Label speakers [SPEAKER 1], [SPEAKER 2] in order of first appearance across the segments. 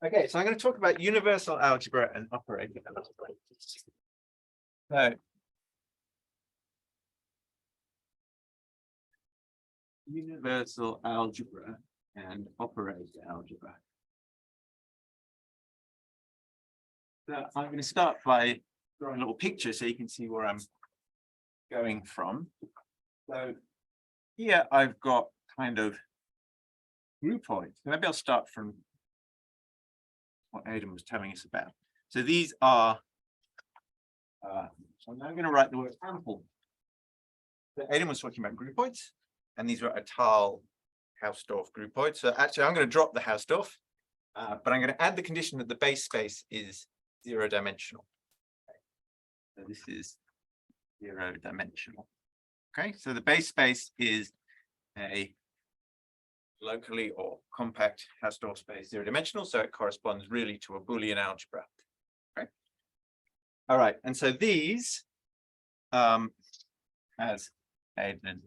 [SPEAKER 1] Okay, so I'm going to talk about universal algebra and operator algebra. So, universal algebra and operator algebra. So I'm going to start by drawing a little picture so you can see where I'm going from. So here I've got kind of groupoids. Maybe I'll start from what Aidan was telling us about. So these are, so I'm going to write the word ample. So Aidan was talking about groupoids, and these are Atal Hausdorff groupoids. So actually, I'm going to drop the Hausdorff, but I'm going to add the condition that the base space is zero-dimensional. So this is zero-dimensional. Okay, so the base space is a locally or compact Hausdorff space zero-dimensional, so it corresponds really to a Boolean algebra. Okay. All right, and so these, as Aidan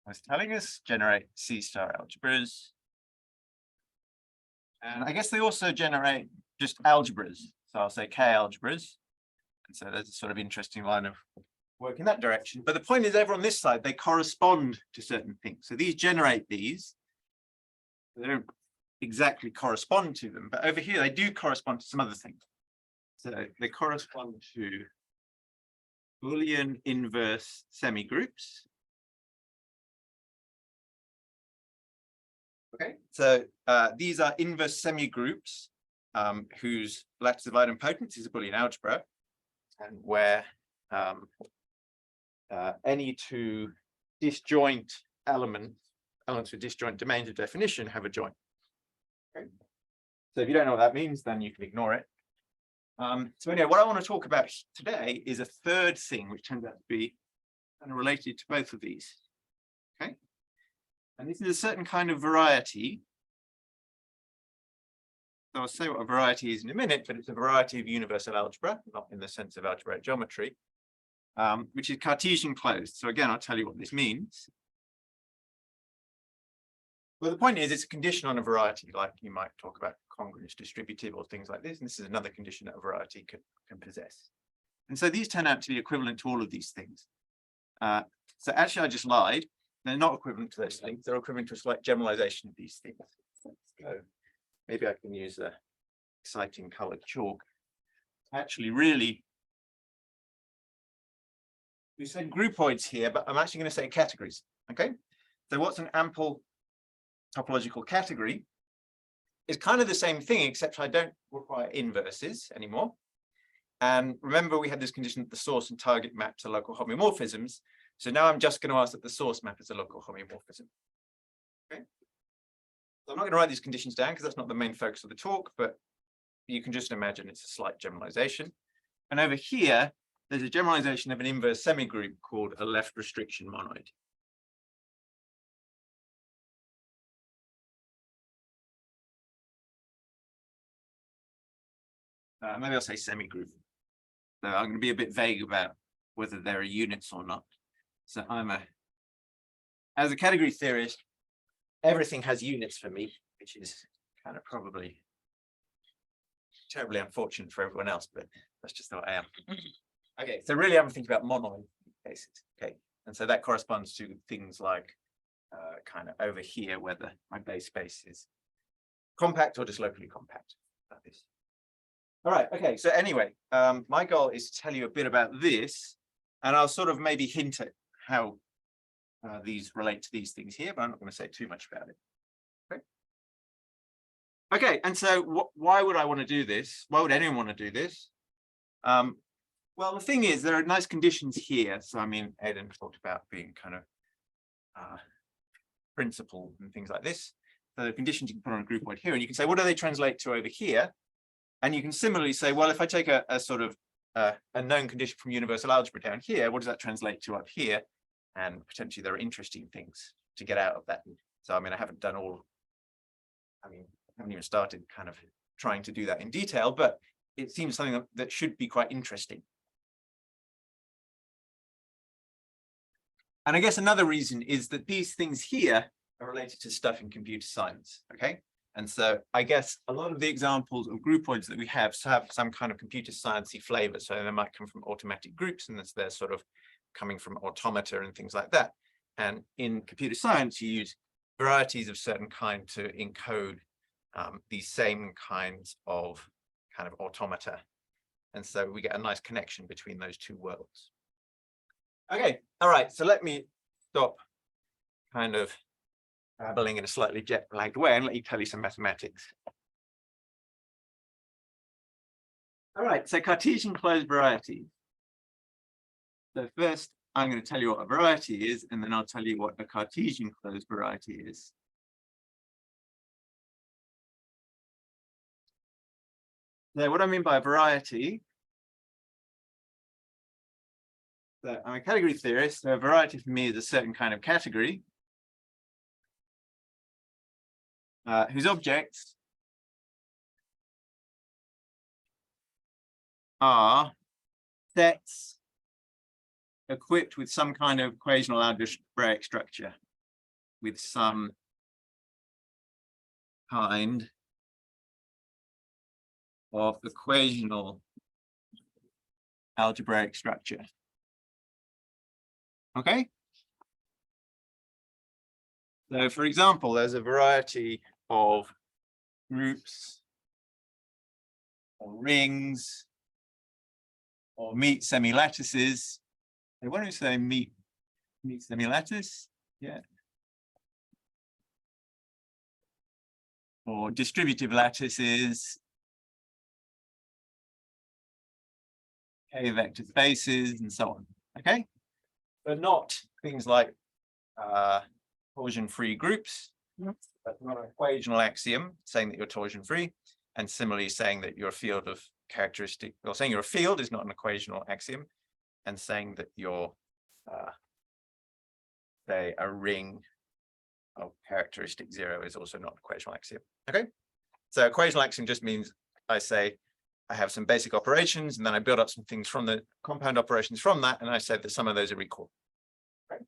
[SPEAKER 1] was telling us, generate C-star algebras. And I guess they also generate just algebras. So I'll say K algebras. And so there's a sort of interesting line of work in that direction. But the point is, over on this side, they correspond to certain things. So these generate these. They don't exactly correspond to them, but over here they do correspond to some other things. So they correspond to Boolean inverse semigroups. Okay, so these are inverse semigroups whose lattice of idempotency is a Boolean algebra, and where any two disjoint elements with disjoint domains of definition have a joint. Okay. So if you don't know what that means, then you can ignore it. So anyway, what I want to talk about today is a third thing, which turns out to be kind of related to both of these. Okay. And this is a certain kind of variety. So I'll say what a variety is in a minute, but it's a variety of universal algebra, not in the sense of algebraic geometry, which is Cartesian closed. So again, I'll tell you what this means. Well, the point is, it's a condition on a variety, like you might talk about congruence distributive or things like this. And this is another condition that a variety can possess. And so these turn out to be equivalent to all of these things. So actually, I just lied. They're not equivalent to those things. They're equivalent to a slight generalization of these things. So maybe I can use a exciting colored chalk. Actually, really, we said groupoids here, but I'm actually going to say categories. Okay. So what's an ample topological category? Is kind of the same thing, except I don't require inverses anymore. And remember, we had this condition that the source and target map to local homeomorphisms. So now I'm just going to ask that the source map is a local homeomorphism. Okay. So I'm not going to write these conditions down because that's not the main focus of the talk, but you can just imagine it's a slight generalization. And over here, there's a generalization of an inverse semigroup called a left restriction monoid. Maybe I'll say semigroup. So I'm going to be a bit vague about whether there are units or not. So as a category theorist, everything has units for me, which is kind of probably terribly unfortunate for everyone else, but that's just how I am. Okay, so really I'm thinking about monoid cases. Okay, and so that corresponds to things like kind of over here, whether my base space is compact or just locally compact, like this. All right, okay, so anyway, my goal is to tell you a bit about this, and I'll sort of maybe hint at how these relate to these things here, but I'm not going to say too much about it. Okay, okay, and so why would I want to do this? Why would anyone want to do this? Well, the thing is, there are nice conditions here. So, I mean, Aidan talked about being kind of principled and things like this. So the conditions you can put on a groupoid here, and you can say, what do they translate to over here? And you can similarly say, well, if I take a sort of a known condition from universal algebra down here, what does that translate to up here? And potentially there are interesting things to get out of that. So, I mean, I haven't even started kind of trying to do that in detail, but it seems something that should be quite interesting. And I guess another reason is that these things here are related to stuff in computer science, okay? And so I guess a lot of the examples of groupoids that we have some kind of computer sciencey flavor. So they might come from automatic groups, and they're sort of coming from automata and things like that. And in computer science, you use varieties of certain kind to encode these same kinds of kind of automata. And so we get a nice connection between those two worlds. Okay, all right, so let me stop kind of babbling in a slightly jet-lagged way and let you tell you some mathematics. All right, so Cartesian closed varieties. So first, I'm going to tell you what a variety is, and then I'll tell you what a Cartesian closed variety is. So what I mean by a variety, so I'm a category theorist, so a variety for me is a certain kind of category whose objects are sets equipped with some kind of equational algebraic structure, with some kind of equational algebraic structure. Okay? So for example, there's a variety of groups or rings or meet semilattices. They want to say meet semilattice, yeah. Or distributive lattices, K-vector spaces, and so on. Okay, but not things like torsion-free groups. That's not an equational axiom saying that you're torsion-free, and similarly saying that your field of characteristic, or saying you're a field is not an equational axiom, and saying that you're say a ring of characteristic 0 is also not an equational axiom. Okay, so equational axiom just means I say I have some basic operations, and then I build up some things from the compound operations from that, and I said that some of those are equal. Okay.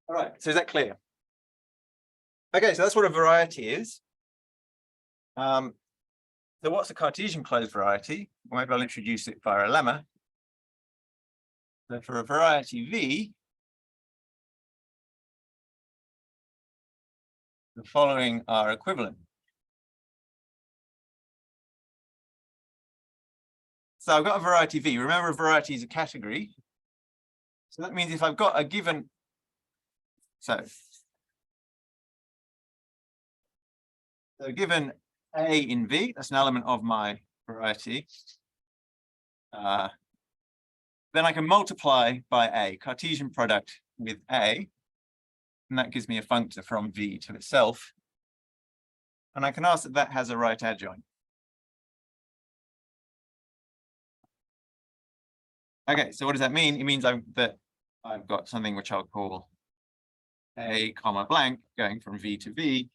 [SPEAKER 1] All right, so is that clear? Okay, so that's what a variety is. So what's a Cartesian closed variety? Well, maybe I'll introduce it via a lemma. So for a variety V, the following are equivalent. So I've got a variety V. Remember, a variety is a category. So that means if I've got a given, so given A in V, that's an element of my variety. Then I can multiply by A, Cartesian product with A, and that gives me a functor from V to itself. And I can ask that that has a right adjoint. Okay, so what does that mean? It means that I've got something which I'll call A comma blank going from V to V,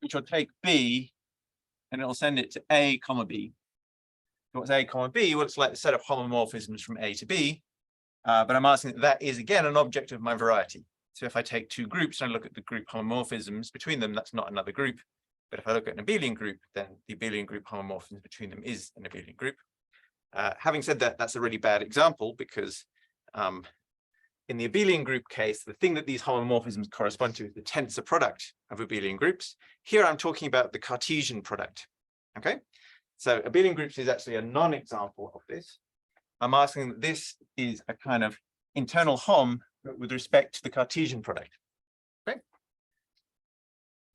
[SPEAKER 1] which will take B and it'll send it to A comma B. So what's A comma B? Well, it's like the set of homomorphisms from A to B, but I'm asking that that is again an object of my variety. So if I take two groups and I look at the group homomorphisms between them, that's not another group. But if I look at an abelian group, then the abelian group homomorphisms between them is an abelian group. Having said that, that's a really bad example because in the abelian group case, the thing that these homomorphisms correspond to is the tensor product of abelian groups. Here I'm talking about the Cartesian product. Okay, so abelian groups is actually a non-example of this. I'm asking that this is a kind of internal hom with respect to the Cartesian product. Okay,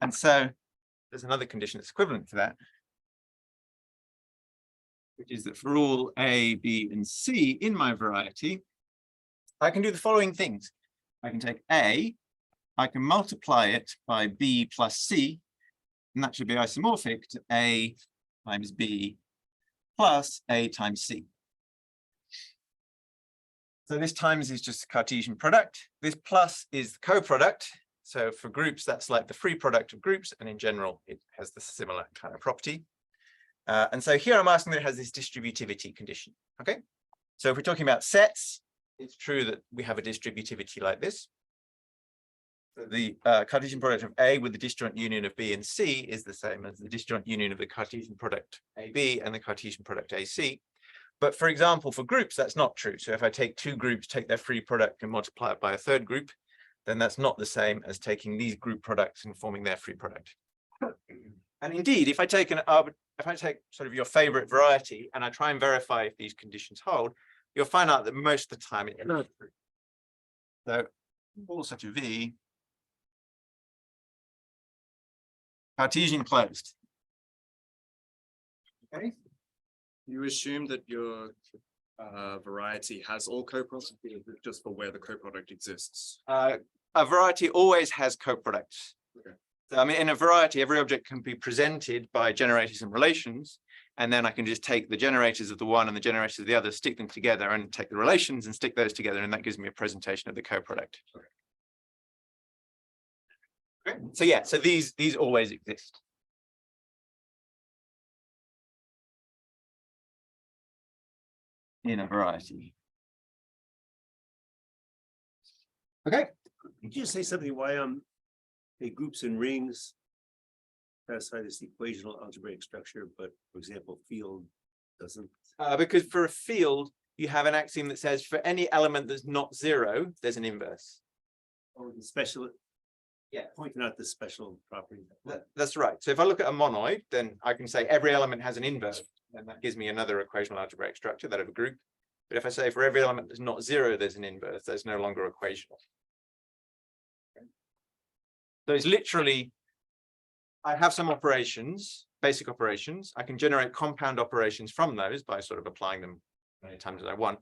[SPEAKER 1] and so there's another condition that's equivalent to that, which is that for all A, B, and C in my variety, I can do the following things. I can take A, I can multiply it by B plus C, and that should be isomorphic to A times B plus A times C. So this times is just a Cartesian product. This plus is the co-product. So for groups, that's like the free product of groups, and in general, it has the similar kind of property. And so here I'm asking that it has this distributivity condition. Okay, so if we're talking about sets, it's true that we have a distributivity like this. The Cartesian product of A with the disjoint union of B and C is the same as the disjoint union of the Cartesian product AB and the Cartesian product AC. But for example, for groups, that's not true. So if I take two groups, take their free product and multiply it by a third group, then that's not the same as taking these group products and forming their free product. And indeed, if I take sort of your favorite variety and I try and verify if these conditions hold, you'll find out that most of the time it's not true. So all such a V, Cartesian closed. Okay.
[SPEAKER 2] You assume that your variety has all coproducts just for where the coproduct exists.
[SPEAKER 1] A variety always has coproducts.
[SPEAKER 2] Okay.
[SPEAKER 1] So, I mean, in a variety, every object can be presented by generators and relations, and then I can just take the generators of the one and the generators of the other, stick them together, and take the relations and stick those together, and that gives me a presentation of the coproduct.
[SPEAKER 2] Okay.
[SPEAKER 1] Okay. So yeah, so these always exist. In a variety. Okay.
[SPEAKER 3] Could you say something why the groups and rings satisfy this equational algebraic structure, but for example, field doesn't?
[SPEAKER 1] Because for a field, you have an axiom that says for any element that's not zero, there's an inverse.
[SPEAKER 3] Oh, the special.
[SPEAKER 1] Yeah,
[SPEAKER 3] pointing out the special property.
[SPEAKER 1] That's right. So if I look at a monoid, then I can say every element has an inverse, and that gives me another equational algebraic structure, that of a group. But if I say for every element that's not zero, there's an inverse, there's no longer equational. Okay. So it's literally, I have some operations, basic operations. I can generate compound operations from those by sort of applying them as many times as I want.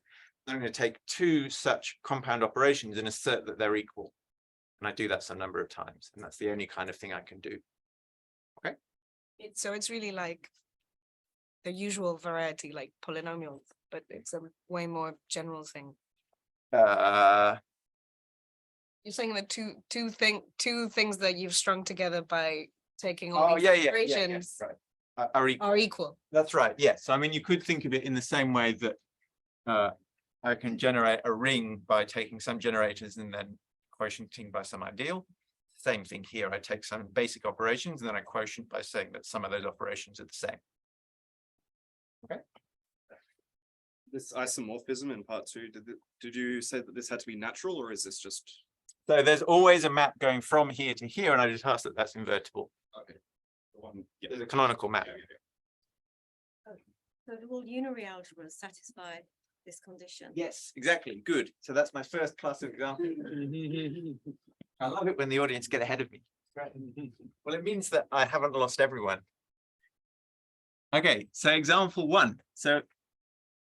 [SPEAKER 1] I'm going to take two such compound operations and assert that they're equal. And I do that some number of times, and that's the only kind of thing I can do. Okay.
[SPEAKER 4] So it's really like the usual variety, like polynomials, but it's a way more general thing.
[SPEAKER 1] Uh,
[SPEAKER 4] You're saying that two things that you've strung together by taking all these
[SPEAKER 1] yeah,
[SPEAKER 4] operations
[SPEAKER 1] right. Are
[SPEAKER 4] equal.
[SPEAKER 1] That's right. Yes. I mean, you could think of it in the same way that I can generate a ring by taking some generators and then quotienting by some ideal. Same thing here. I take some basic operations and then I quotient by saying that some of those operations are the same. Okay.
[SPEAKER 2] This isomorphism in part 2, did you say that this had to be natural, or is this just?
[SPEAKER 1] So there's always a map going from here to here, and I just asked that that's invertible.
[SPEAKER 2] Okay. Yeah.
[SPEAKER 1] There's a canonical map.
[SPEAKER 2] Yeah.
[SPEAKER 5] So will unary algebras satisfy this condition?
[SPEAKER 1] Yes, exactly. Good. So that's my first class of example. I love it when the audience get ahead of me. Right. Well, it means that I haven't lost everyone. Okay, so example 1. So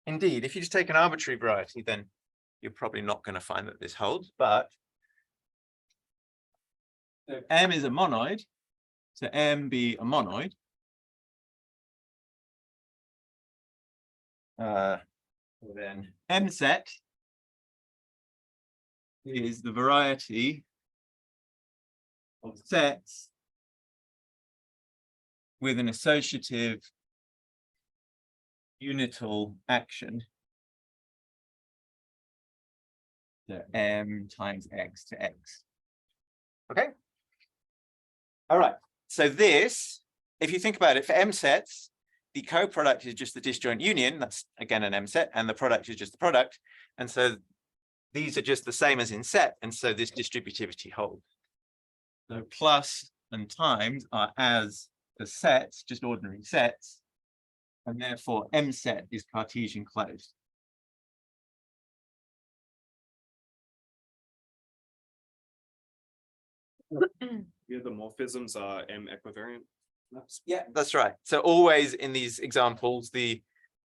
[SPEAKER 1] indeed, if you just take an arbitrary variety, then you're probably not going to find that this holds, but so M is a monoid, so M be a monoid. Then M set is the variety of sets with an associative unital action. So M times X to X. Okay. All right. So this, if you think about it, for M sets, the coproduct is just the disjoint union. That's again an M set, and the product is just the product. And so these are just the same as in set. And so this distributivity holds. So plus and times are as the sets, just ordinary sets. And therefore M set is Cartesian closed.
[SPEAKER 2] Yeah, the morphisms are M equivariant.
[SPEAKER 1] Yeah, that's right. So always in these examples, the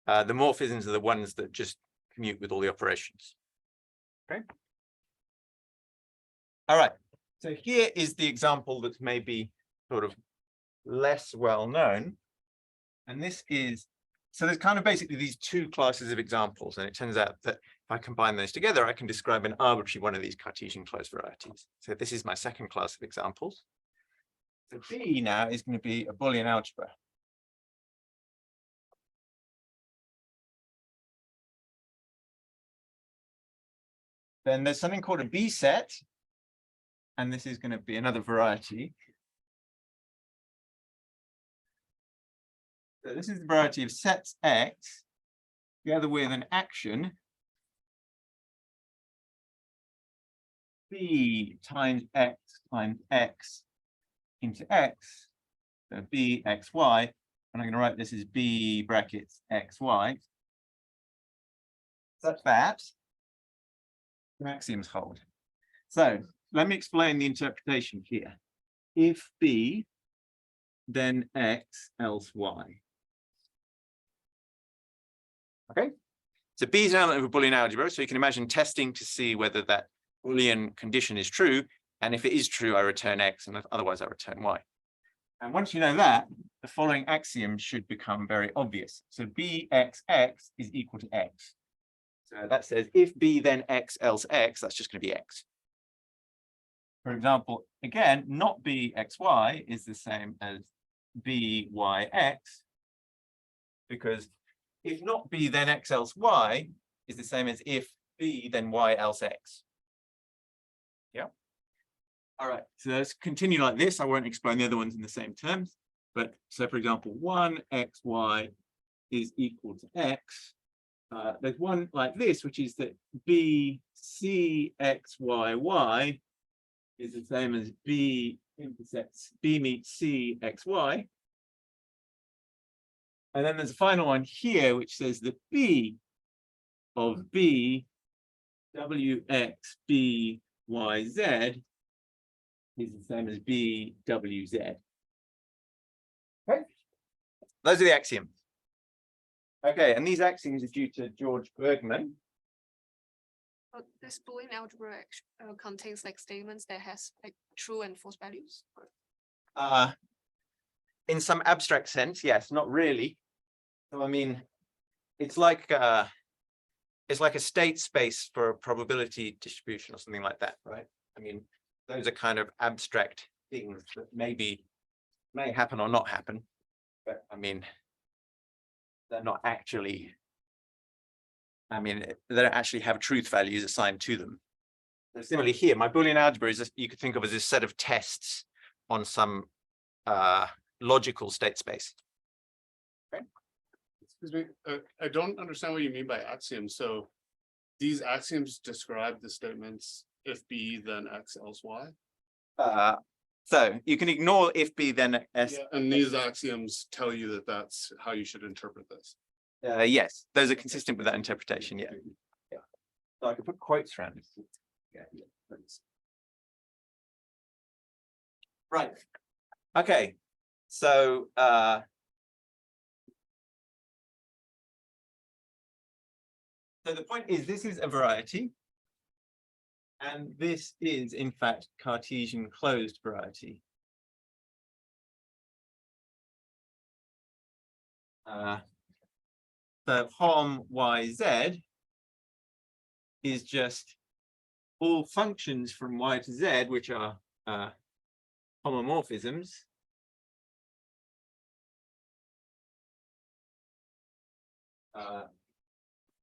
[SPEAKER 1] morphisms are the ones that just commute with all the operations. Okay. All right. So here is the example that's maybe sort of less well known. And this is, so there's kind of basically these two classes of examples. And it turns out that if I combine those together, I can describe an arbitrary one of these Cartesian closed varieties. So this is my second class of examples. So B now is going to be a Boolean algebra. Then there's something called a B set. and this is going to be another variety. So this is the variety of sets X together with an action B times X into X, so B XY, and I'm going to write this as B brackets XY, such that the axioms hold. So let me explain the interpretation here. If B, then X, else Y. Okay, so B is an element of a Boolean algebra, so you can imagine testing to see whether that Boolean condition is true, and if it is true, I return X, and otherwise I return Y. And once you know that, the following axiom should become very obvious. So BXX is equal to X. So that says if B then X else X, that's just going to be X. For example, again, not BXY is the same as BYX, because if not B then X else Y is the same as if B then Y else X. Yeah. All right, so let's continue like this. I won't explain the other ones in the same terms, but so for example, 1XY is equal to X. There's one like this, which is that BCXYY is the same as B intersects B meets CXY. And then there's a final one here, which says that B of B WXBYZ is the same as BWZ. Okay, those are the axioms. Okay, and these axioms are due to George Bergman.
[SPEAKER 6] This Boolean algebra contains like statements that has like true and false values.
[SPEAKER 1] In some abstract sense, yes, not really. So I mean, it's like a state space for a probability distribution or something like that, right? I mean, those are kind of abstract things that may happen or not happen, but I mean, they're not actually. I mean, they don't actually have truth values assigned to them. So similarly here, my Boolean algebra is you could think of as a set of tests on some logical state space. Okay.
[SPEAKER 7] Excuse me, I don't understand what you mean by axioms. So these axioms describe the statements if B then X else Y.
[SPEAKER 1] So you can ignore if B then S.
[SPEAKER 7] Yeah, and these axioms tell you that that's how you should interpret this.
[SPEAKER 1] Yes, those are consistent with that interpretation. Yeah. Yeah. So I could put quotes around it. Yeah. Right. Okay. So so the point is, this is a variety, and this is in fact Cartesian closed variety. So Hom YZ is just all functions from Y to Z, which are homomorphisms.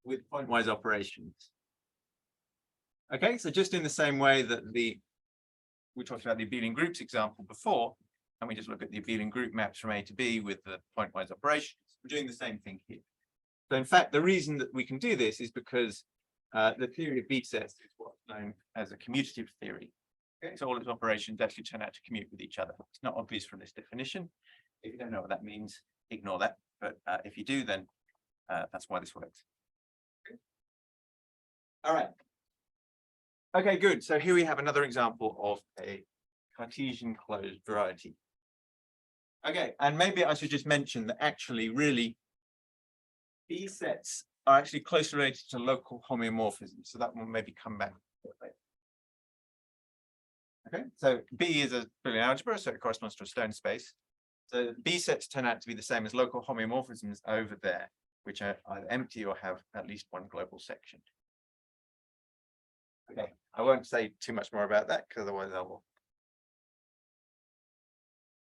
[SPEAKER 1] With pointwise operations. Okay, so just in the same way that we talked about the abelian groups example before, and we just look at the abelian group maps from A to B with the pointwise operations, we're doing the same thing here. So in fact, the reason that we can do this is because the theory of B sets is what's known as a commutative theory. Okay, so all its operations actually turn out to commute with each other. It's not obvious from this definition. If you don't know what that means, ignore that. But if you do, then that's why this works. Okay. All right. Okay, good. So here we have another example of a Cartesian closed variety. Okay, and maybe I should just mention that actually really B sets are actually closely related to local homeomorphisms. So that will maybe come back later. Okay, so B is a Boolean algebra, so it corresponds to a stone space. So B sets turn out to be the same as local homeomorphisms over there, which are either empty or have at least one global section. Okay, I won't say too much more about that because otherwise I will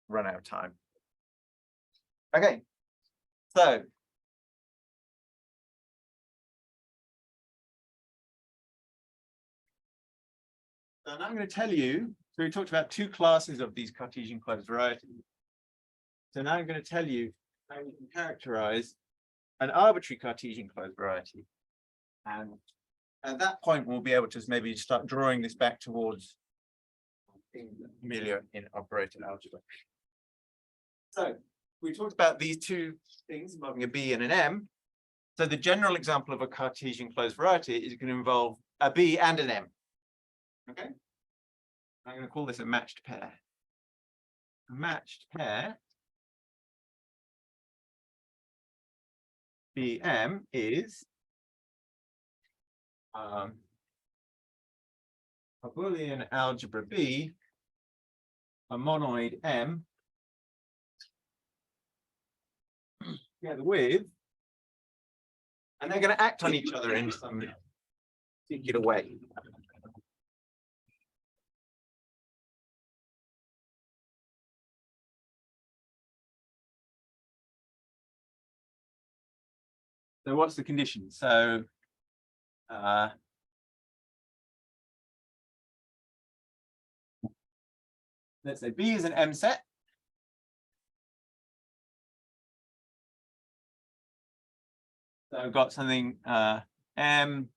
[SPEAKER 1] run out of time. Okay, so now I'm going to tell you So we talked about two classes of these Cartesian closed varieties. So now I'm going to tell you how you can characterize an arbitrary Cartesian closed variety. And at that point, we'll be able to maybe start drawing this back towards things that are familiar in operator algebra. So we talked about these two things involving a B and an M. So the general example of a Cartesian closed variety is going to involve a B and an M. Okay. I'm going to call this a matched pair. A matched pair BM is a Boolean algebra B, a monoid M, together with, and they're going to act on each other in some particular way. So what's the condition? So let's say B is an M set. So I've got something M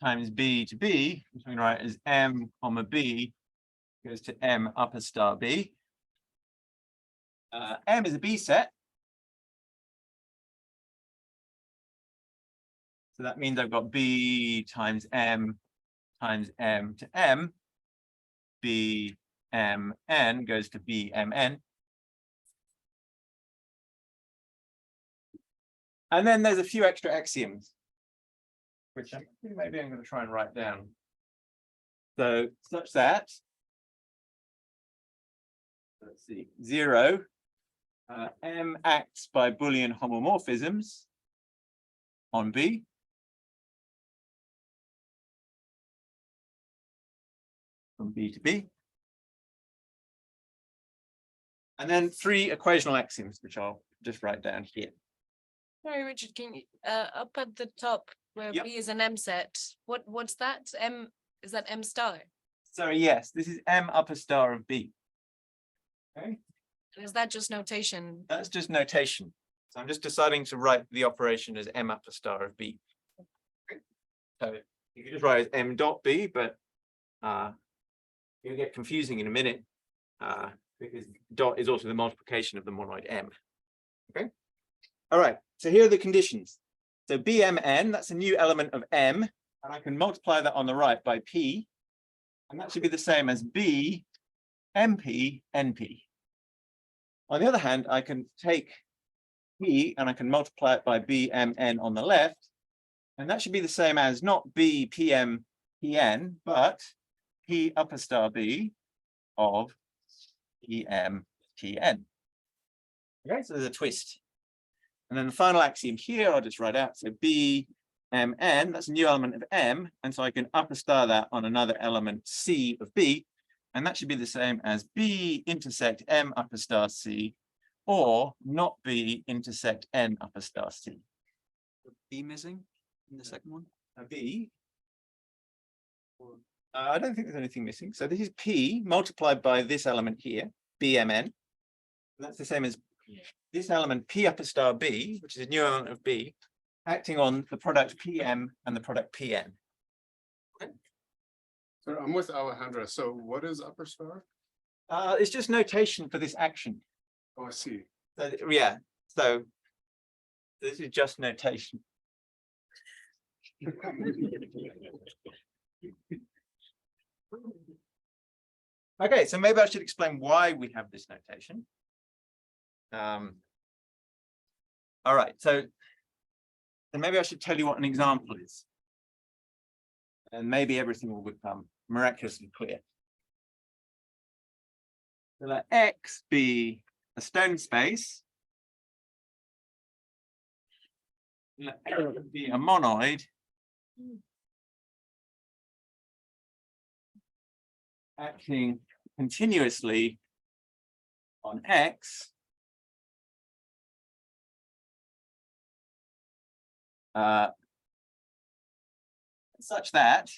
[SPEAKER 1] times B to B, which I'm going to write as M comma B goes to M upper star B. M is a B set. So that means I've got B times M to M. B M N goes to B M N. And then there's a few extra axioms, which maybe I'm going to try and write down. So such that, let's see, 0, M acts by Boolean homomorphisms on B. From B to B. And then 3 equational axioms, which I'll just write down here.
[SPEAKER 4] Sorry, Richard, can you, up at the top where
[SPEAKER 1] Yep.
[SPEAKER 4] B is an M set, what's that? Is that M star?
[SPEAKER 1] So yes, this is M upper star of B. Okay,
[SPEAKER 4] Is that just notation?
[SPEAKER 1] that's just notation. So I'm just deciding to write the operation as M upper star of B. Okay. So you can just write as M dot B, but it'll get confusing in a minute because dot is also the multiplication of the monoid M. Okay. All right. So here are the conditions. So BMN, that's a new element of M, and I can multiply that on the right by P, and that should be the same as B MP NP. On the other hand, I can take P and I can multiply it by BMN on the left, and that should be the same as not B PM PN, but P upper star B of PM PN. Okay, so there's a twist. And then the final axiom here, I'll just write out. So B M N, that's a new element of M, and so I can upper star that on another element C of B, and that should be the same as B intersect M upper star C, or not B intersect N upper star C.
[SPEAKER 8] B missing in the second one?
[SPEAKER 1] A B. I don't think there's anything missing. So this is P multiplied by this element here, BMN. That's the same as this element P upper star B, which is a new element of B, acting on the product PM and the product PN.
[SPEAKER 7] So I'm with Alejandra. So what is upper star?
[SPEAKER 1] It's just notation for this action.
[SPEAKER 7] Oh, I see.
[SPEAKER 1] So, yeah, so this is just notation. Okay, so maybe I should explain why we have this notation. All right, so then maybe I should tell you what an example is. And maybe everything will become miraculously clear. So let X be a stone space. Let X be a monoid. Acting continuously on X. Such that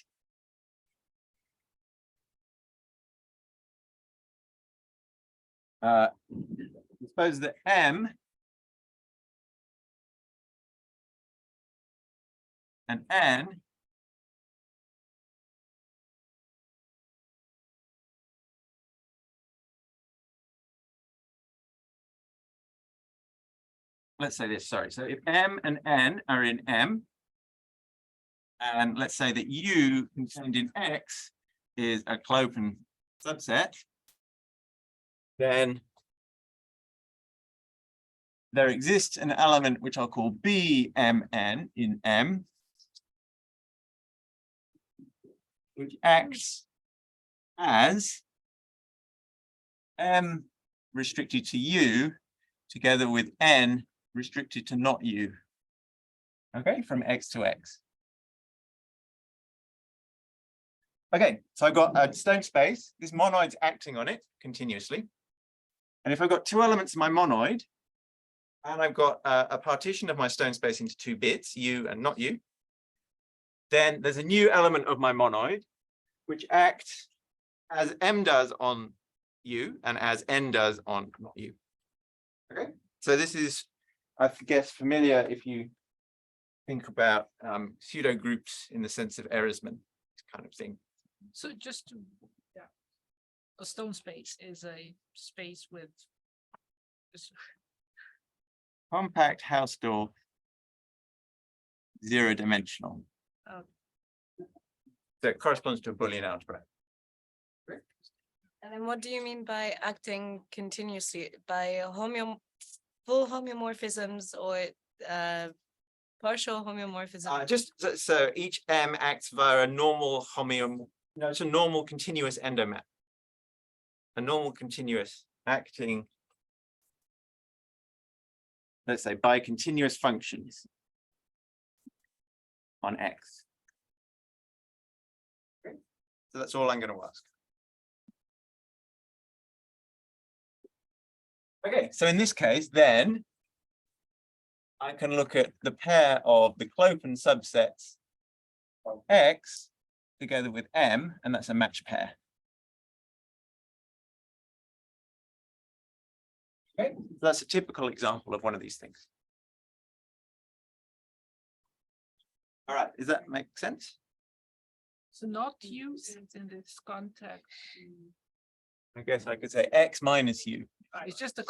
[SPEAKER 1] suppose that M and N let's say this, sorry. So if M and N are in M, and let's say that U contained in X is a Clopen subset, then there exists an element which I'll call BMN in M, which acts as M restricted to U together with N restricted to not U. Okay, from X to X. Okay, so I've got a stone space. This monoid's acting on it continuously. And if I've got two elements in my monoid, and I've got a partition of my stone space into two bits, U and not U, then there's a new element of my monoid, which acts as M does on U and as N does on not U. Okay, so this is, I guess, familiar if you think about pseudo groups in the sense of Ehresmann kind of thing.
[SPEAKER 9] So just to, yeah, a stone space is a space with
[SPEAKER 1] Compact Hausdorff, zero-dimensional. That corresponds to a Boolean algebra.
[SPEAKER 4] And then what do you mean by acting continuously? By full homeomorphisms or partial homeomorphism?
[SPEAKER 1] Just so each M acts via a normal no, it's a normal continuous endomap. A normal continuous acting, let's say, by continuous functions on X. Okay. So that's all I'm going to ask. Okay, so in this case, then I can look at the pair of the Clopen subsets of X together with M, and that's a match pair. Okay, so that's a typical example of one of these things. All right, does that make sense?
[SPEAKER 9] so not used in this context.
[SPEAKER 1] I guess I could say X minus U.
[SPEAKER 9] It's just the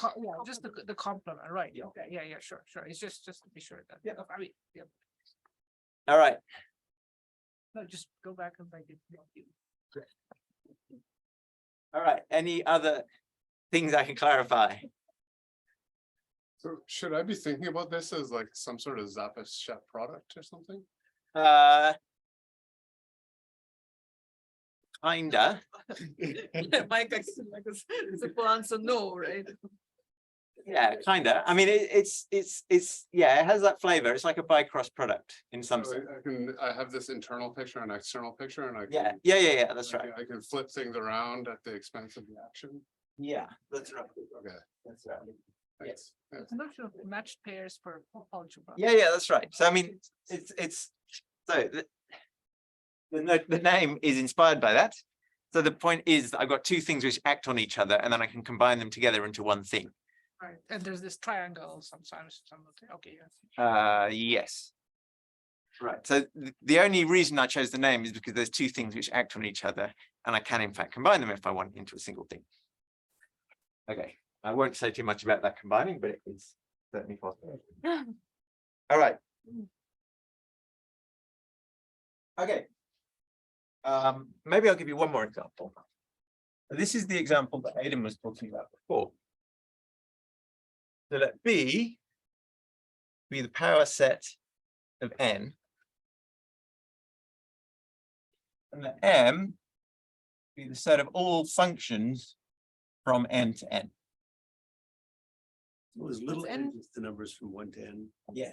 [SPEAKER 9] just the complement, right?
[SPEAKER 1] Yeah.
[SPEAKER 9] Okay, yeah, sure. It's just to be sure that.
[SPEAKER 1] Yeah.
[SPEAKER 9] I mean, yeah.
[SPEAKER 1] All right.
[SPEAKER 9] No, just go back and make it.
[SPEAKER 1] All right. Any other things I can clarify?
[SPEAKER 7] So should I be thinking about this as like some sort of Zappos-Shep product or something?
[SPEAKER 1] Kinda.
[SPEAKER 9] Mike, it's a simple answer, no, right?
[SPEAKER 1] Yeah, kinda. I mean, it's yeah, it has that flavor. It's like a bi-cross product in some
[SPEAKER 7] So
[SPEAKER 1] sense.
[SPEAKER 7] I have this internal picture and external picture, and I can,
[SPEAKER 1] Yeah. That's right.
[SPEAKER 7] I can flip things around at the expense of the action.
[SPEAKER 1] Yeah, that's right.
[SPEAKER 7] Okay.
[SPEAKER 1] That's right.
[SPEAKER 7] Thanks. Yeah.
[SPEAKER 9] It's not sure matched pairs for algebra.
[SPEAKER 1] Yeah, that's right. So I mean, it's so the name is inspired by that. So the point is that I've got two things which act on each other, and then I can combine them together into one thing.
[SPEAKER 9] Right, and there's this triangle sometimes. Okay,
[SPEAKER 1] Yes. Right. So the only reason I chose the name is because there's two things which act on each other, and I can in fact combine them if I want into a single thing. Okay. I won't say too much about that combining, but it is certainly possible. All right. Okay. Maybe I'll give you one more example. This is the example that Aidan was talking about before. So let B be the power set of N, and let M be the set of all functions from N to N.
[SPEAKER 3] Those little
[SPEAKER 4] N?
[SPEAKER 3] edges to numbers from 1 to n.
[SPEAKER 1] Yeah.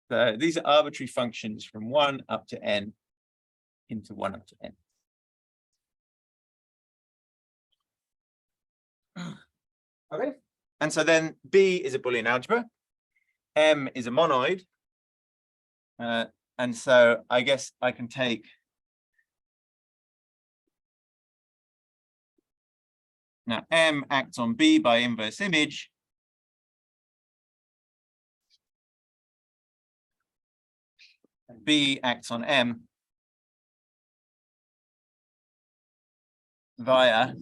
[SPEAKER 1] So these are arbitrary functions from 1 up to N into 1 up to N. Okay. And so then B is a Boolean algebra. M is a monoid. And so I guess I can take Now M acts on B by inverse image. And B acts on M via,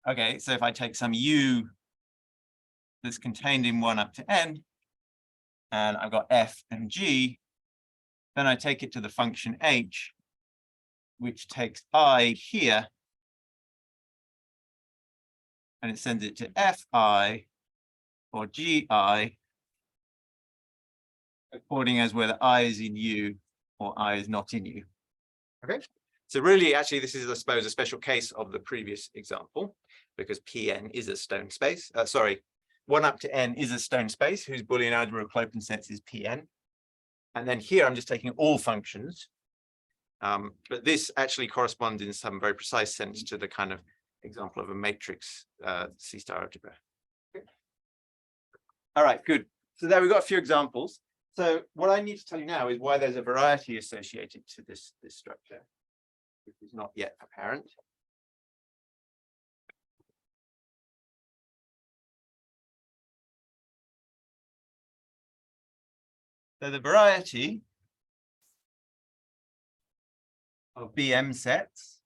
[SPEAKER 1] okay, so if I take some U that's contained in 1 up to N, and I've got F and G, then I take it to the function H, which takes I here, and it sends it to Fi or Gi, according as whether I is in U or I is not in U. Okay, so really, actually, this is, I suppose, a special case of the previous example, because Pn is a stone space. Sorry, 1 up to N is a stone space whose Boolean algebra of Clopin sets is Pn. And then here I'm just taking all functions. But this actually corresponds in some very precise sense to the kind of example of a matrix C-star algebra. Okay. All right, good. So there we've got a few examples. So what I need to tell you now is why there's a variety associated to this structure, which is not yet apparent. So the variety of BM sets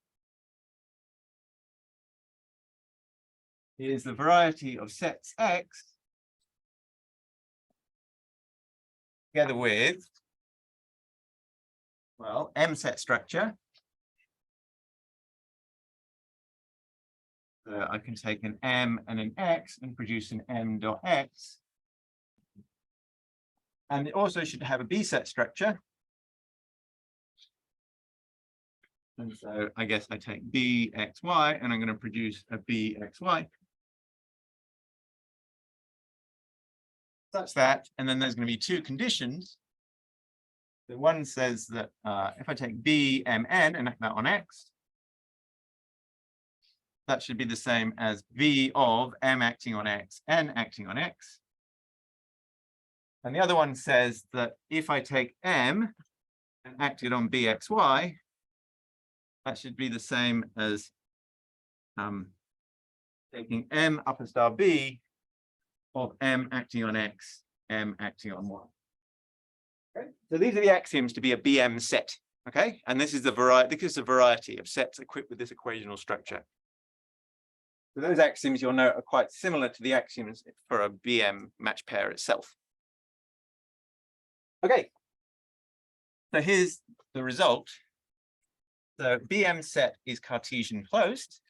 [SPEAKER 1] is the variety of sets X together with, well, M set structure. So I can take an M and an X and produce an M dot X. And it also should have a B set structure. And so I guess I take BXY and I'm going to produce a BXY. Such that, and then there's going to be 2 conditions. The one says that if I take BMN and act that on X, that should be the same as V of M acting on X, N acting on X. And the other one says that if I take M and act it on BXY, that should be the same as taking M upper star B of M acting on X, M acting on Y. Okay, so these are the axioms to be a BM set. Okay, and this is the variety. This is a variety of sets equipped with this equational structure. So those axioms you'll note are quite similar to the axioms for a BM match pair itself. Okay, so here's the result. So BM set is Cartesian closed.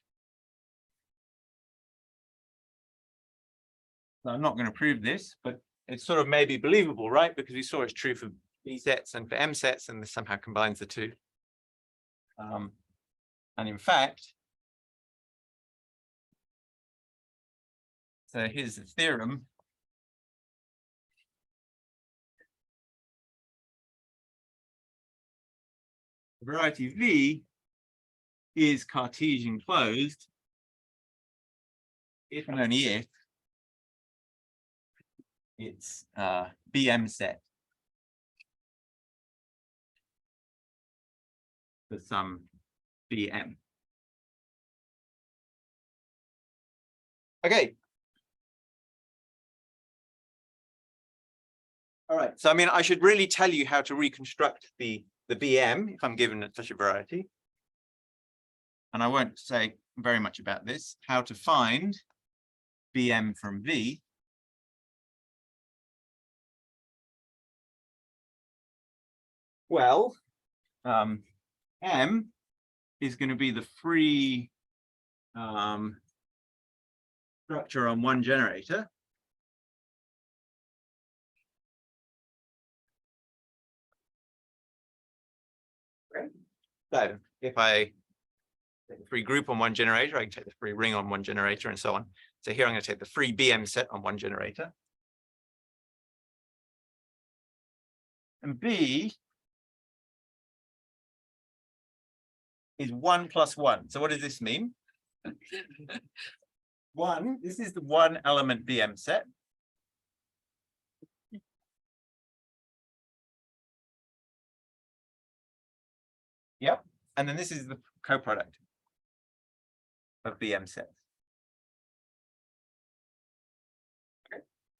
[SPEAKER 1] So I'm not going to prove this, but it's sort of maybe believable, right? Because we saw it's true for B sets and for M sets, and this somehow combines the two. And in fact, so here's the theorem. The variety V is Cartesian closed if and only if it's BM set for some BM. Okay. All right. So I mean, I should really tell you how to reconstruct the BM if I'm given such a variety. And I won't say very much about this, how to find BM from V. Well, M is going to be the free structure on one generator. Okay. So if I take the free group on one generator, I can take the free ring on one generator and so on. So here I'm going to take the free BM set on one generator. And B is 1 plus 1. So what does this mean? 1, this is the one element BM set. Yep. And then this is the coproduct of BM sets.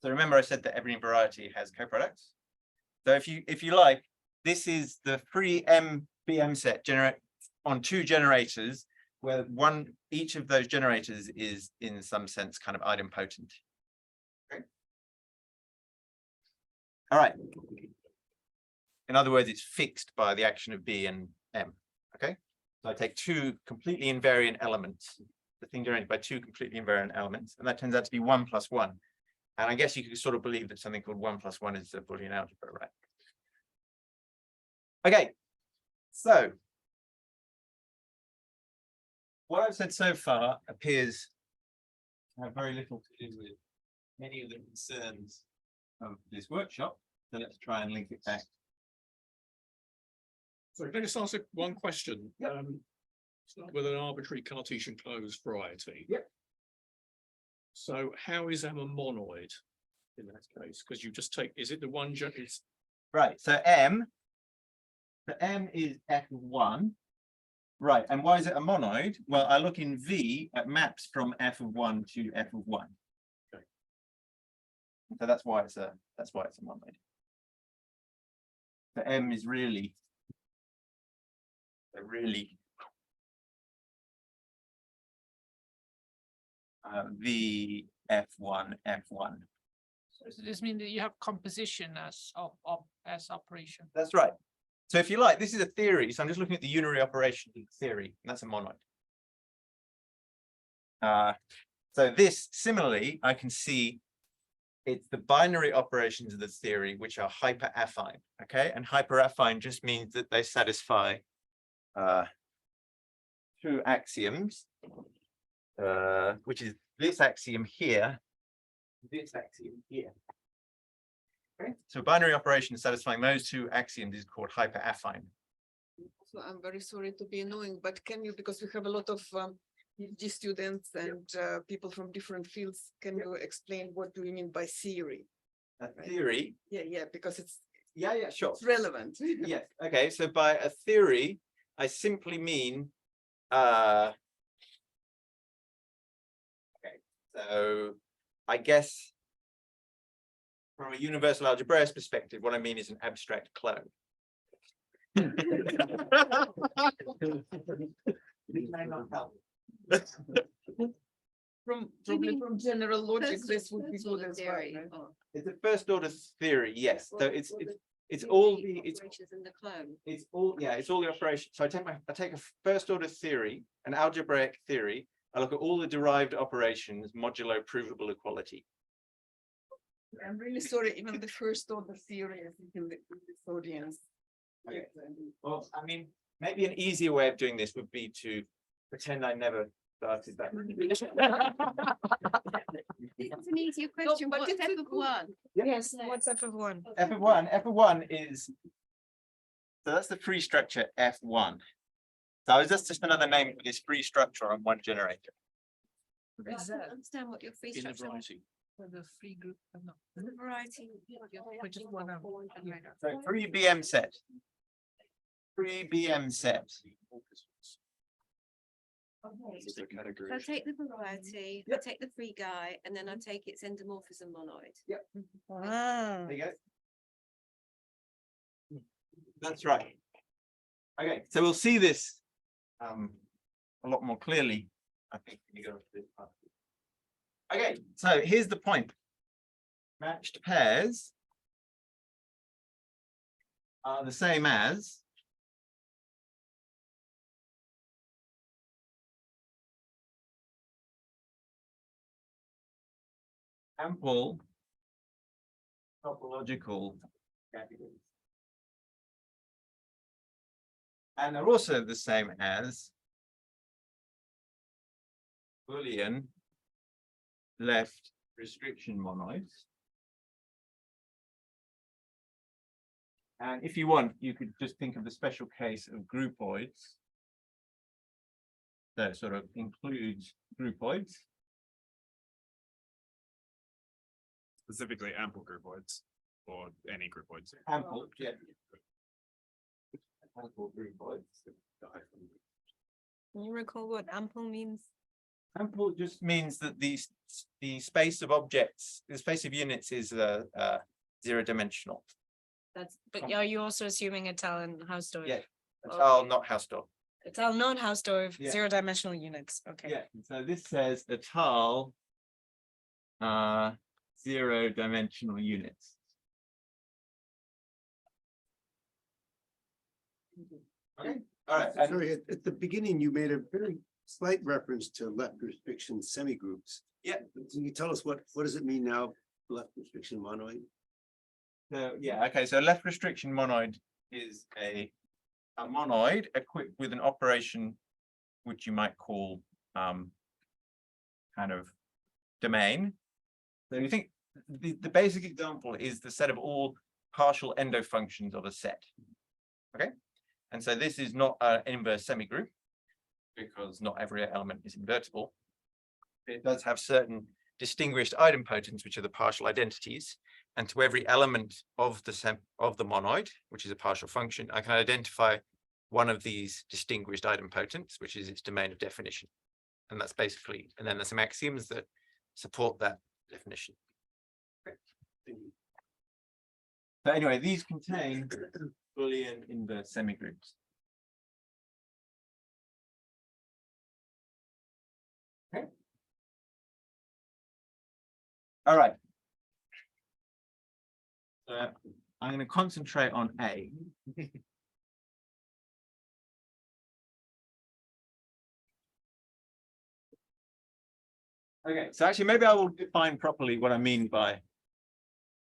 [SPEAKER 1] So remember I said that every variety has coproducts. So if you like, this is the free MBM set generate on two generators where each of those generators is in some sense kind of idempotent. Okay. All right. In other words, it's fixed by the action of B and M. Okay. So I take two completely invariant elements, the thing generated by two completely invariant elements, and that turns out to be 1 + 1. And I guess you could sort of believe that something called 1 + 1 is a Boolean algebra, right? Okay, so what I've said so far appears to have very little to do with many of the concerns of this workshop. So let's try and link it back.
[SPEAKER 10] So can I just ask one question?
[SPEAKER 1] Yep.
[SPEAKER 10] Start with an arbitrary Cartesian closed variety.
[SPEAKER 1] Yep.
[SPEAKER 10] So how is M a monoid in that case? Because you just take, is it the one, it's
[SPEAKER 1] Right, so M is F1. Right, and why is it a monoid? Well, I look in V at maps from F1 to F1.
[SPEAKER 10] Okay.
[SPEAKER 1] So that's why it's a monoid. So M is really V F1 F1.
[SPEAKER 9] So does this mean that you have composition as as operation?
[SPEAKER 1] That's right. So if you like, this is a theory. So I'm just looking at the unary operation of the theory, and that's a monoid. So this, similarly, I can see it's the binary operations of the theory which are hyperaffine. Okay, and hyperaffine just means that they satisfy two axioms, which is this axiom here, this axiom here. Okay, so binary operation satisfying those two axioms is called hyperaffine.
[SPEAKER 11] So I'm very sorry to be annoying, but can you, because we have a lot of PhD students and people from different fields, can you explain what do you mean by theory?
[SPEAKER 1] A theory?
[SPEAKER 11] Yeah, because it's
[SPEAKER 1] Sure.
[SPEAKER 11] it's relevant.
[SPEAKER 1] Yes. Okay. So by a theory, I simply mean okay. So I guess from a universal algebraist perspective, what I mean is an abstract clone.
[SPEAKER 11] From general logic, this would be good as well.
[SPEAKER 5] Theory,
[SPEAKER 11] Right?
[SPEAKER 5] or
[SPEAKER 1] It's a first order theory, yes. So
[SPEAKER 5] all
[SPEAKER 1] it's
[SPEAKER 5] the
[SPEAKER 1] all
[SPEAKER 5] theory
[SPEAKER 1] the it's
[SPEAKER 5] operations in the clone.
[SPEAKER 1] it's all the operation. So I take a first order theory, an algebraic theory. I look at all the derived operations modulo provable equality.
[SPEAKER 11] I'm really sorry, even the first order theory, I think in this audience.
[SPEAKER 1] Okay. Well, I mean, maybe an easier way of doing this would be to pretend I never started that.
[SPEAKER 5] It's an easier question.
[SPEAKER 11] but
[SPEAKER 5] What's
[SPEAKER 11] it's a
[SPEAKER 5] F of one?
[SPEAKER 4] Yes, what's F of 1?
[SPEAKER 1] F1 is, so that's the free structure F1. So that's just another name for this free structure on one generator.
[SPEAKER 5] I don't understand what your free
[SPEAKER 10] in a
[SPEAKER 5] structure was.
[SPEAKER 10] variety.
[SPEAKER 9] For the free group, no.
[SPEAKER 5] The variety.
[SPEAKER 9] Which is one of
[SPEAKER 1] So free BM set. Free BM set.
[SPEAKER 2] It's a category.
[SPEAKER 5] So I take the variety, I take the free guy, and then I take its endomorphism monoid.
[SPEAKER 4] Ah,
[SPEAKER 1] There you go. That's right. Okay, so we'll see this a lot more clearly, I think, when you go to this part. Okay, so here's the point. Matched pairs are the same as ample topological categories. And they're also the same as Boolean left restriction monoids. And if you want, you could just think of the special case of groupoids. That sort of includes groupoids.
[SPEAKER 2] Specifically ample groupoids or any groupoids.
[SPEAKER 1] Ample, yeah. Ample groupoids.
[SPEAKER 4] can you recall what ample means?
[SPEAKER 1] Ample just means that the space of objects, the space of units is zero dimensional.
[SPEAKER 4] But are you also assuming a tile and Hausdorff?
[SPEAKER 1] Yeah. A
[SPEAKER 4] Okay.
[SPEAKER 1] tile, not Hausdorff.
[SPEAKER 4] A tile, not Hausdorff,
[SPEAKER 1] Yeah.
[SPEAKER 4] 0-dimensional units, okay.
[SPEAKER 1] Yeah, so this says a tile 0-dimensional units. Okay, all right. and-
[SPEAKER 3] Sorry, at the beginning, you made a very slight reference to left restriction semigroups.
[SPEAKER 1] Yeah.
[SPEAKER 3] Can you tell us what does it mean now, left restriction monoid?
[SPEAKER 1] So, yeah, okay, so left restriction monoid is a monoid equipped with an operation which you might call kind of domain. So you think the basic example is the set of all partial endo functions of a set. Okay, and so this is not an inverse semigroup because not every element is invertible. It does have certain distinguished idempotents, which are the partial identities. And to every element of the monoid, which is a partial function, I can identify one of these distinguished idempotents, which is its domain of definition. And that's basically, and then there's some axioms that support that definition. So anyway, these contain Boolean inverse semigroups. Okay. All right. So I'm going to concentrate on A. Okay, so actually maybe I will define properly what I mean by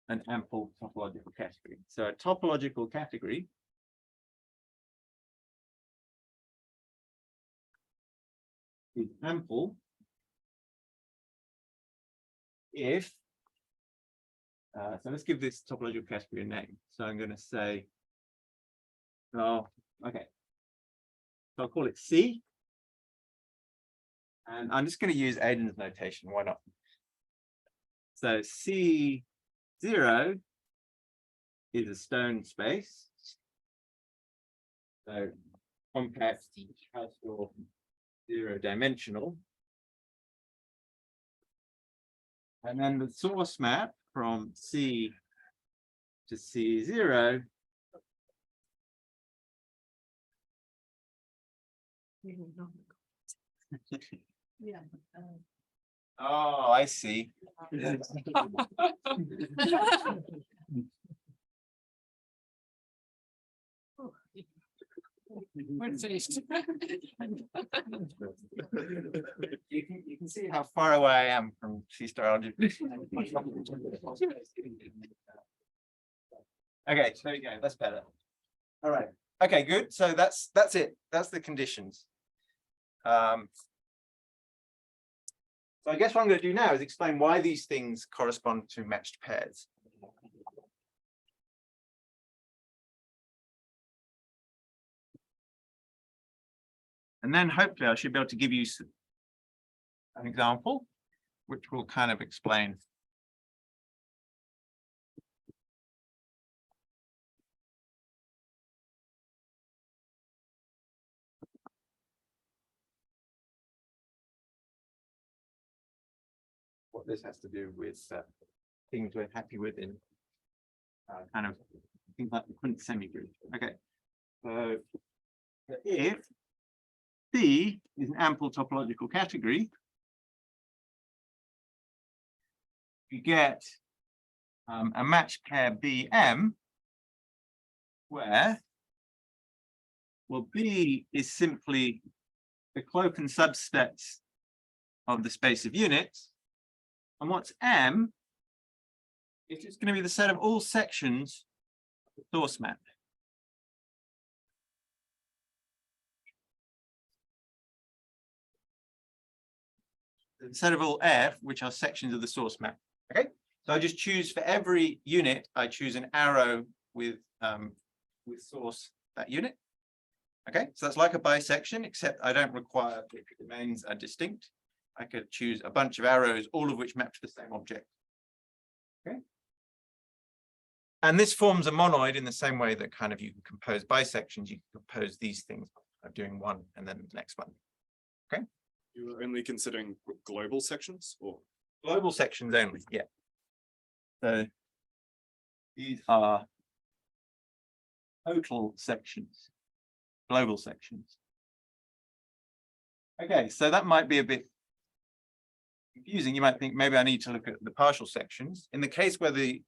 [SPEAKER 1] an ample topological category. So a topological category is ample if so let's give this topological category a name. So I'm going to say, oh, okay. So I'll call it C. And I'm just going to use Aiden's notation. Why not? So C0 is a stone space. So compact, Hausdorff, 0-dimensional. And then the source map from C to C0
[SPEAKER 9] Yeah.
[SPEAKER 1] oh, I see.
[SPEAKER 9] What taste?
[SPEAKER 1] You can see how far away I am from C-star algebra. Okay, so there you go. That's better. All right. Okay, good. So that's it. That's the conditions. So I guess what I'm going to do now is explain why these things correspond to matched pairs. And then hopefully I should be able to give you an example, which will kind of explain what this has to do with things we're happy with in kind of things like the quint semigroup. Okay, so if C is an ample topological category, you get a matched pair BM where, well, B is simply the cloak and subsets of the space of units. And what's M? It's just going to be the set of all sections of the source map. The set of all F, which are sections of the source map. Okay, so I just choose for every unit, I choose an arrow with source that unit. Okay, so that's like a bisection, except I don't require the domains are distinct. I could choose a bunch of arrows, all of which map to the same object. Okay. And this forms a monoid in the same way that kind of you can compose bisections, you can compose these things of doing one and then the next one. Okay.
[SPEAKER 2] You were only considering global sections or?
[SPEAKER 1] Global sections only, yeah. So these are total sections, global sections. Okay, so that might be a bit confusing. You might think maybe I need to look at the partial sections. In the case where the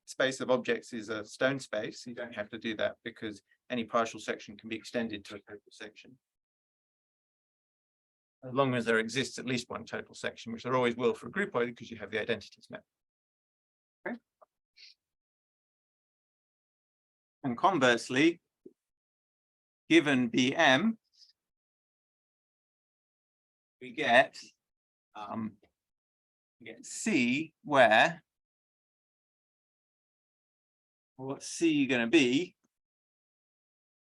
[SPEAKER 1] space of objects is a stone space, you don't have to do that because any partial section can be extended to a total section. As long as there exists at least one total section, which there always will for a groupoid because you have the identities map. Okay. And conversely, given Bm, we get C where what's C going to be?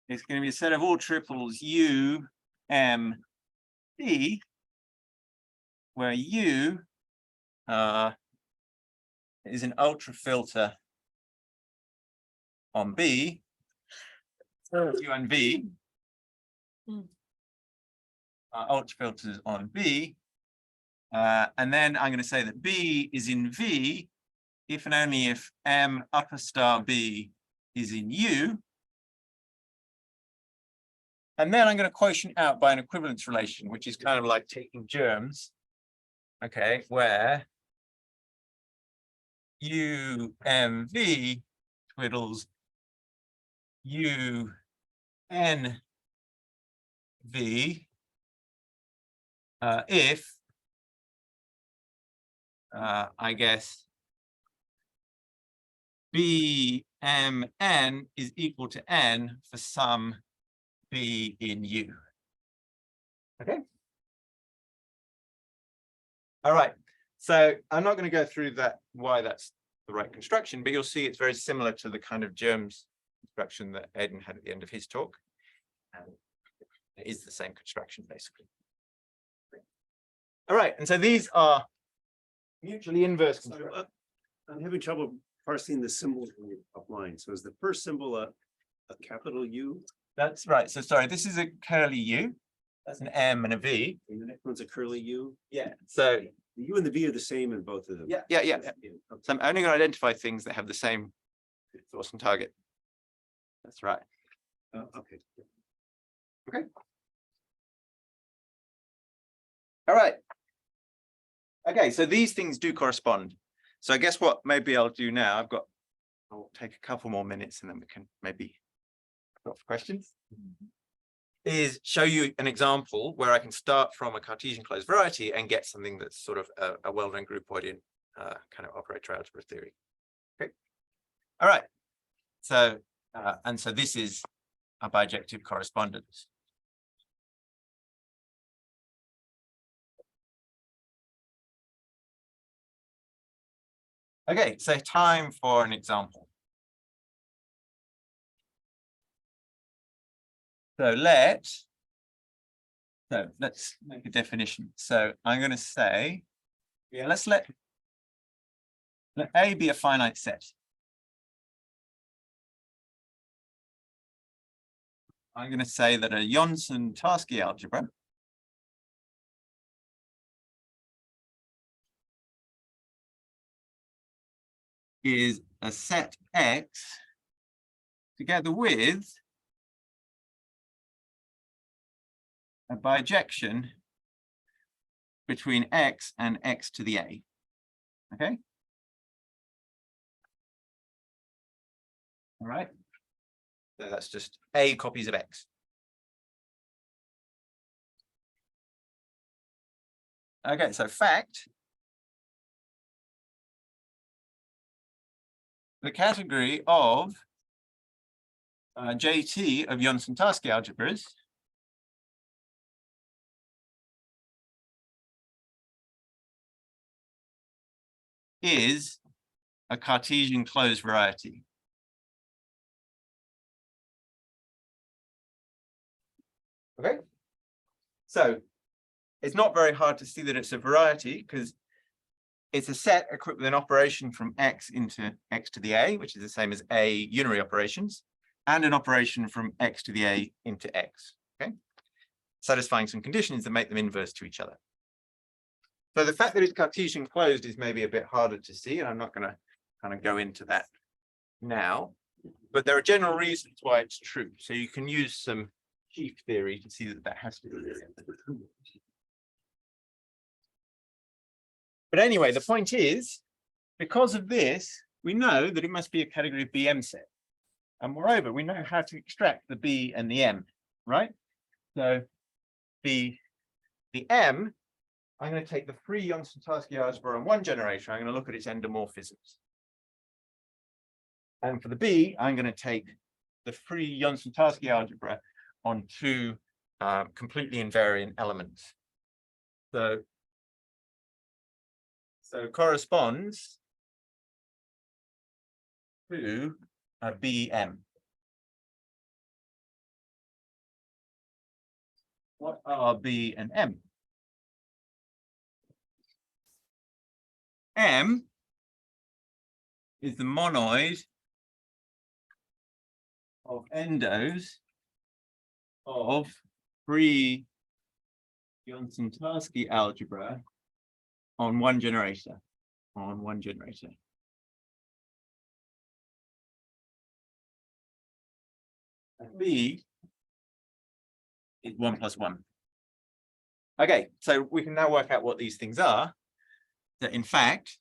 [SPEAKER 1] It's going to be a set of all triples U, M, D, where U is an ultra filter on B, U and V. Ultra filters on B, and then I'm going to say that B is in V if and only if M upper star B is in U. And then I'm going to quotient out by an equivalence relation, which is kind of like taking germs, okay, where U M V twiddles U N V if I guess B M N is equal to N for some B in U. Okay. All right. So I'm not going to go through that, why that's the right construction, but you'll see it's very similar to the kind of germs construction that Aidan had at the end of his talk. And it is the same construction, basically. All right. And so these are mutually inverse.
[SPEAKER 3] So, I'm having trouble parsing the symbols on your top line. So is the first symbol a capital U?
[SPEAKER 1] That's right. So sorry, this is a curly U. That's an M and a V.
[SPEAKER 3] And the next one's a curly U?
[SPEAKER 1] Yeah. So
[SPEAKER 3] The U and the V are the same in both of them.
[SPEAKER 1] yeah.
[SPEAKER 3] Okay.
[SPEAKER 1] So I'm only going to identify things that have the same source and target. That's right.
[SPEAKER 3] Okay.
[SPEAKER 1] Okay. All right. Okay, so these things do correspond. So I guess what maybe I'll do now, I'll take a couple more minutes and then we can maybe go for questions. Is show you an example where I can start from a Cartesian closed variety and get something that's sort of a well-known groupoid in kind of operator algebra theory. Okay. All right. So and so this is a bijective correspondence. Okay, so time for an example. So let's make a definition. So I'm going to say, yeah, let's let A be a finite set. I'm going to say that a Johnson-Tarski algebra is a set X together with a bijection between X and X to the A. Okay. All right. So that's just A copies of X. Okay, so fact. The category of JT of Johnson-Tarski algebras is a Cartesian closed variety. Okay, so it's not very hard to see that it's a variety because it's a set equipped with an operation from X into X to the A, which is the same as A unary operations, and an operation from X to the A into X. Okay, satisfying some conditions that make them inverse to each other. So the fact that it's Cartesian closed is maybe a bit harder to see, and I'm not going to kind of go into that now, but there are general reasons why it's true. So you can use some sheaf theory to see that that has to be true. But anyway, the point is, because of this, we know that it must be a category BM set. And moreover, we know how to extract the B and the M, right? So the M, I'm going to take the free Johnson-Tarski algebra on one generation. I'm going to look at its endomorphisms. And for the B, I'm going to take the free Johnson-Tarski algebra on two completely invariant elements. So corresponds to a BM. What are B and M? M is the monoid of endos of free Johnson-Tarski algebra on one generator. And B is 1 + 1. Okay, so we can now work out what these things are. That in fact,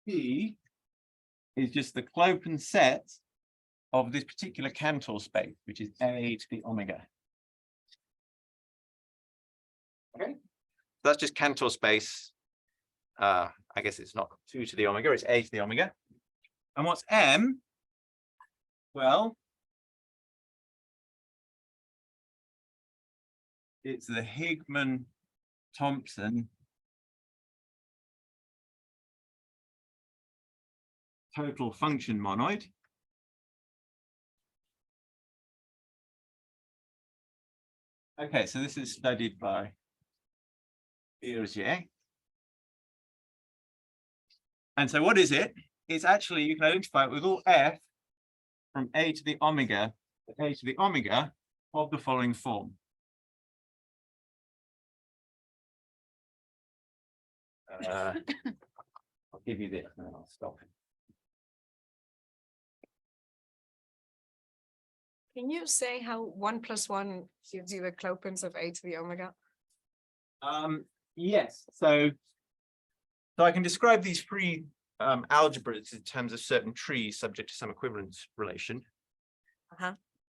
[SPEAKER 1] P is just the Clopen set of this particular Cantor space, which is A to the omega. Okay, so that's just Cantor space. I guess it's not 2 to the omega, it's A to the omega. And what's M? Well, it's the Higman-Thompson total function monoid. Okay, so this is studied by Biosier. And so what is it? It's actually, you can identify it with all f from A to the omega of the following form. I'll give you this and I'll stop it.
[SPEAKER 4] Can you say how 1 + 1 gives you the Clopens of A to the omega?
[SPEAKER 1] Yes, so I can describe these free algebras in terms of certain trees subject to some equivalence relation.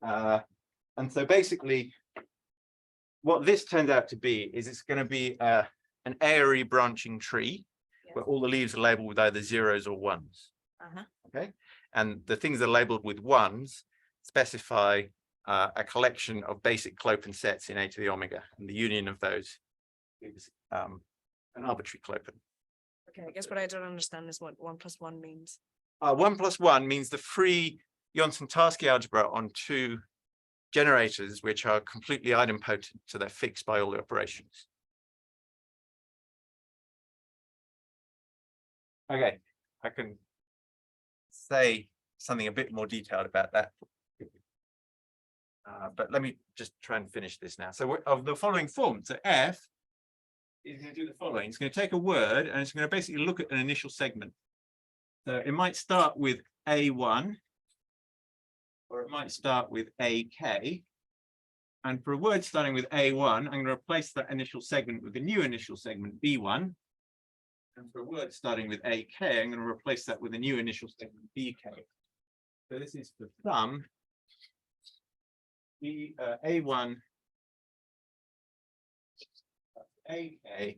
[SPEAKER 1] And so basically, what this turns out to be is it's going to be an airy branching tree where all the leaves are labeled with either zeros or ones. Okay, and the things that are labeled with ones specify a collection of basic Clopen sets in A to the omega, and the union of those is an arbitrary Clopen.
[SPEAKER 4] Okay, I guess what I don't understand is what 1 + 1 means.
[SPEAKER 1] 1 + 1 means the free Johnson-Tarski algebra on two generators which are completely idempotent, so they're fixed by all the operations. Okay, I can say something a bit more detailed about that. But let me just try and finish this now. So of the following form, so F is going to do the following. It's going to take a word and it's going to basically look at an initial segment. So it might start with A1, or it might start with AK. And for a word starting with A1, I'm going to replace that initial segment with a new initial segment, B1. And for a word starting with AK, I'm going to replace that with a new initial segment, BK. So this is the sum A1 AK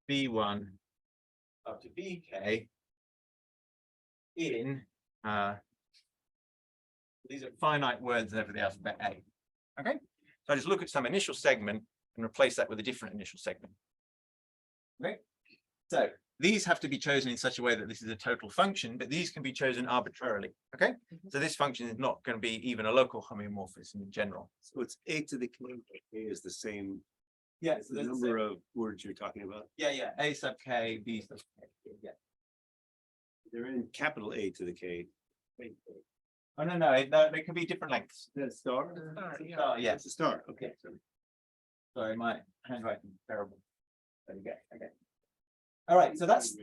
[SPEAKER 1] B1 up to BK in these are finite words over the alphabet A. Okay, so I just look at some initial segment and replace that with a different initial segment. Okay, so these have to be chosen in such a way that this is a total function, but these can be chosen arbitrarily. Okay, so this function is not going to be even a local homeomorphism in general.
[SPEAKER 3] So it's A to the K is the same.
[SPEAKER 1] Yeah,
[SPEAKER 3] It's the number of words you're talking about.
[SPEAKER 1] Yeah, A sub K, B sub K. Yeah.
[SPEAKER 3] They're in capital A to the K.
[SPEAKER 1] Oh, no, they could be different lengths.
[SPEAKER 3] The star?
[SPEAKER 1] Yeah.
[SPEAKER 3] It's a star, okay.
[SPEAKER 1] Sorry, my handwriting is terrible. There you go, okay. All right, so that's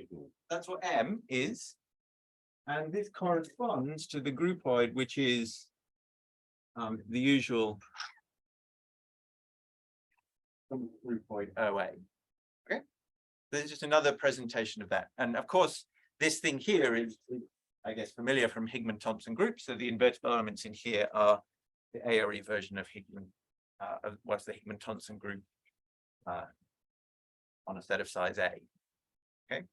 [SPEAKER 1] what M is. And this corresponds to the groupoid, which is the usual groupoid OA. Okay, this is just another presentation of that. And of course, this thing here is, I guess, familiar from Higman-Thompson group. So the invertible elements in here are the ARE version of Higman, what's the Higman-Thompson group on a set of size A. Okay.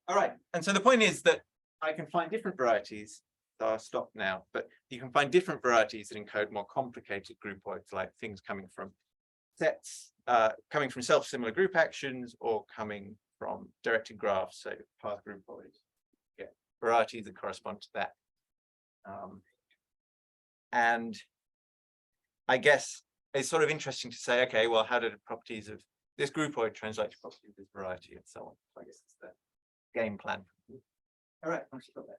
[SPEAKER 1] All right. And so the point is that I can find different varieties. So I'll stop now, but you can find different varieties that encode more complicated groupoids, like things coming from sets, coming from self-similar group actions, or coming from directed graphs, so path groupoids. Yeah, varieties that correspond to that. And I guess it's sort of interesting to say, okay, well, how do the properties of this groupoid translate to properties of this variety and so on? So I guess it's the game plan. All right, I'll stop there.